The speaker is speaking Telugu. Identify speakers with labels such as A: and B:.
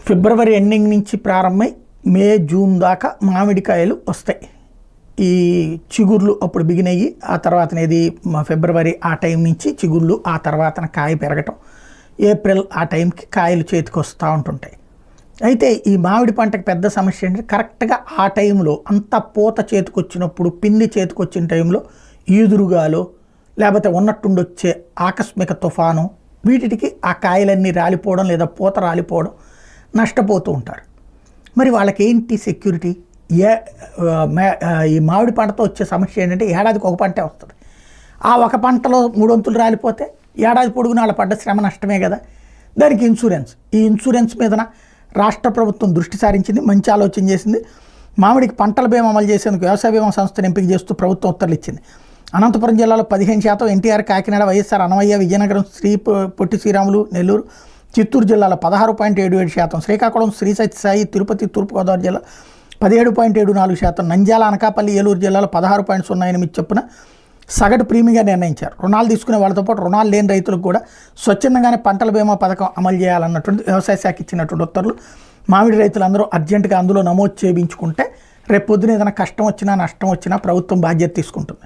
A: ఫిబ్రవరి ఎండింగ్ నుంచి ప్రారంభమై మే జూన్ దాకా మామిడికాయలు వస్తాయి. ఈ చిగుర్లు అప్పుడు బిగిన్ అయ్యి ఆ తర్వాతనేది ఫిబ్రవరి ఆ టైం నుంచి చిగుర్లు, ఆ తర్వాతన కాయ పెరగటం, ఏప్రిల్ ఆ టైంకి కాయలు చేతికి వస్తూ ఉంటుంటాయి. అయితే ఈ మామిడి పంటకు పెద్ద సమస్య ఏంటంటే కరెక్ట్గా ఆ టైంలో అంత పూత చేతికొచ్చినప్పుడు, పిండి చేతికొచ్చిన టైంలో ఈదురుగాలో లేకపోతే ఉన్నట్టుండి వచ్చే ఆకస్మిక తుఫాను వీటికి ఆ కాయలన్నీ రాలిపోవడం లేదా పూత రాలిపోవడం నష్టపోతూ ఉంటారు. మరి వాళ్ళకి ఏంటి సెక్యూరిటీ? ఈ మామిడి పంటతో వచ్చే సమస్య ఏంటంటే ఏడాదికి ఒక పంటే వస్తుంది. ఆ ఒక పంటలో 3 వంతులు రాలిపోతే ఏడాది పొడుగున వాళ్ళ పడ్డ శ్రమ నష్టమే కదా. దానికి ఇన్సూరెన్స్, ఈ ఇన్సూరెన్స్ మీదన రాష్ట్ర ప్రభుత్వం దృష్టి సారించింది, మంచి ఆలోచన చేసింది. మామిడికి పంటల బీమా అమలు చేసేందుకు వ్యవసాయ బీమా సంస్థను ఎంపిక చేస్తూ ప్రభుత్వం ఉత్తర్వులు ఇచ్చింది. అనంతపురం జిల్లాలో 15%, ఎన్టీఆర్, కాకినాడ, వైఎస్ఆర్, అనవయ్య, విజయనగరం, పొట్టి శ్రీరాములు, నెల్లూరు, చిత్తూరు జిల్లాలో 16.77%, శ్రీకాకుళం, శ్రీ సత్యసాయి, తిరుపతి, తూర్పుగోదావరి జిల్లా 17.74%, నంద్యాల, అనకాపల్లి, ఏలూరు జిల్లాలో 16.08 చొప్పున సగటు ప్రీమియంగా నిర్ణయించారు. రుణాలు తీసుకునే వాళ్ళతో పాటు రుణాలు లేని రైతులకు కూడా స్వచ్ఛందంగానే పంటల బీమా పథకం అమలు చేయాలన్నటువంటి వ్యవసాయ శాఖ ఇచ్చినటువంటి ఉత్తర్వులు. మామిడి రైతులందరూ అర్జెంటుగా అందులో నమోదు చేయించుకుంటే రేపు పొద్దున ఏదైనా కష్టం వచ్చినా నష్టం వచ్చినా ప్రభుత్వం బాధ్యత తీసుకుంటుంది.